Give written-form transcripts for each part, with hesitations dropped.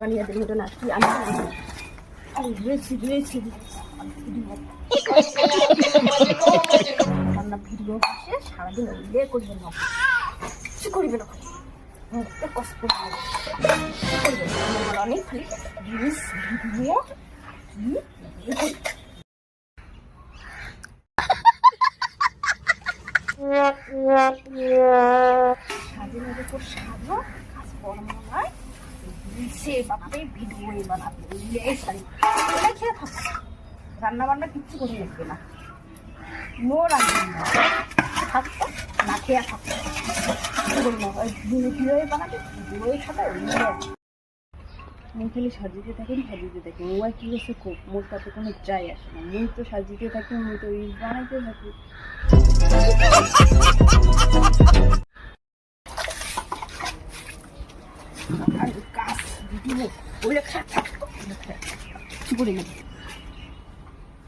বানিয়াদের মতো নাচি আমি রান্না ভিডিও সারাদিন উল্লে করবেন না, কিছু করবে না, কষ্ট করবে না, অনেক খালি জিনিস ভিডিও স্বাধীনের উপর সাজো কাজ কর্ম নয়, সে বানাবে ভিডিও বানাবে খেয়ে থাকো, রান্না বান্না কিচ্ছু করে লাগবে না, নো রান্না থাকতো না খেয়ে থাকতো ভিডিও বানাবে ভিডিও খাবে। মুই খালি সাজিতে থাকেন মোবাইল কী হচ্ছে খুব মোর তাতে কোনো যায় আসে না, মুই তো সাজিতে থাকি, মুই তো রিল বানাইতে থাকি। কাজ ভিডিও ওইটা কিছু করি না,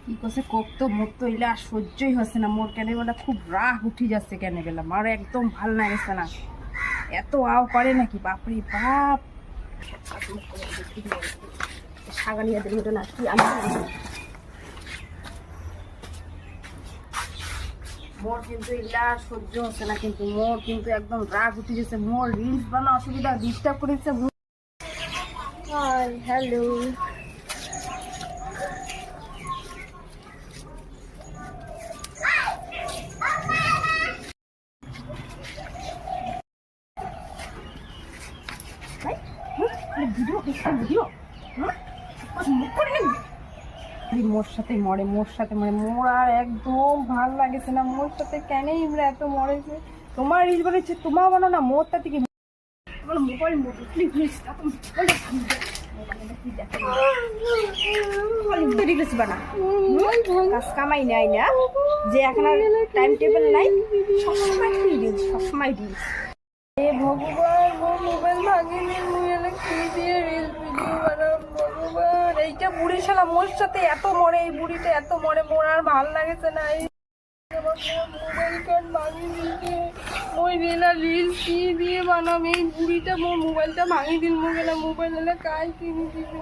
কি করছে করতো মোর তো এলে আর সহ্যই হচ্ছে না, মোর কেন বেলা খুব রাগ উঠি যাচ্ছে কেন বেলা, আমার একদম ভাল লাগছে না, এত আও করে নাকি বাপরে বাপ। সাগানিয়াদের মতো নাচি আমি মোর কিন্তু এগুলা সহ্য হচ্ছে না, কিন্তু মোর কিন্তু একদম রাগ উঠে গেছে, মোর রিলস বানা অসুবিধা ডিস্টার্ব করেছে। হাই হ্যালো ভিডিও ভিডিও মোর সাথে মরে মোর আর একদম ভাল লাগেছে না, মোর সাথে কেন আমরা এত মরেছে, তোমার রিল বানাচ্ছে তোমার বানো না, মোর তাতে কি মোবাইল কাজ কামাই নাই না, যে এখন আর টাইম টেবিল নাই, সবসময় সবসময় রিলস। ভগবান মোবাইল ভাঙিনি, কি দিয়ে রিলস ভিডিও বানাম ভগবান, এইটা বুড়ি শালা মোর সাথে এত মরে, এই বুড়িটা এত মরে, মোর আর ভাল লাগেছে না, মোবাইল কার্ড ভাঙি দিতে ওই রেলা রিলস কি দিয়ে বানাম, এই বুড়িটা মোর মোবাইলটা ভাঙি দিন, মোবাইল এলে কাজ কিনে দিবে।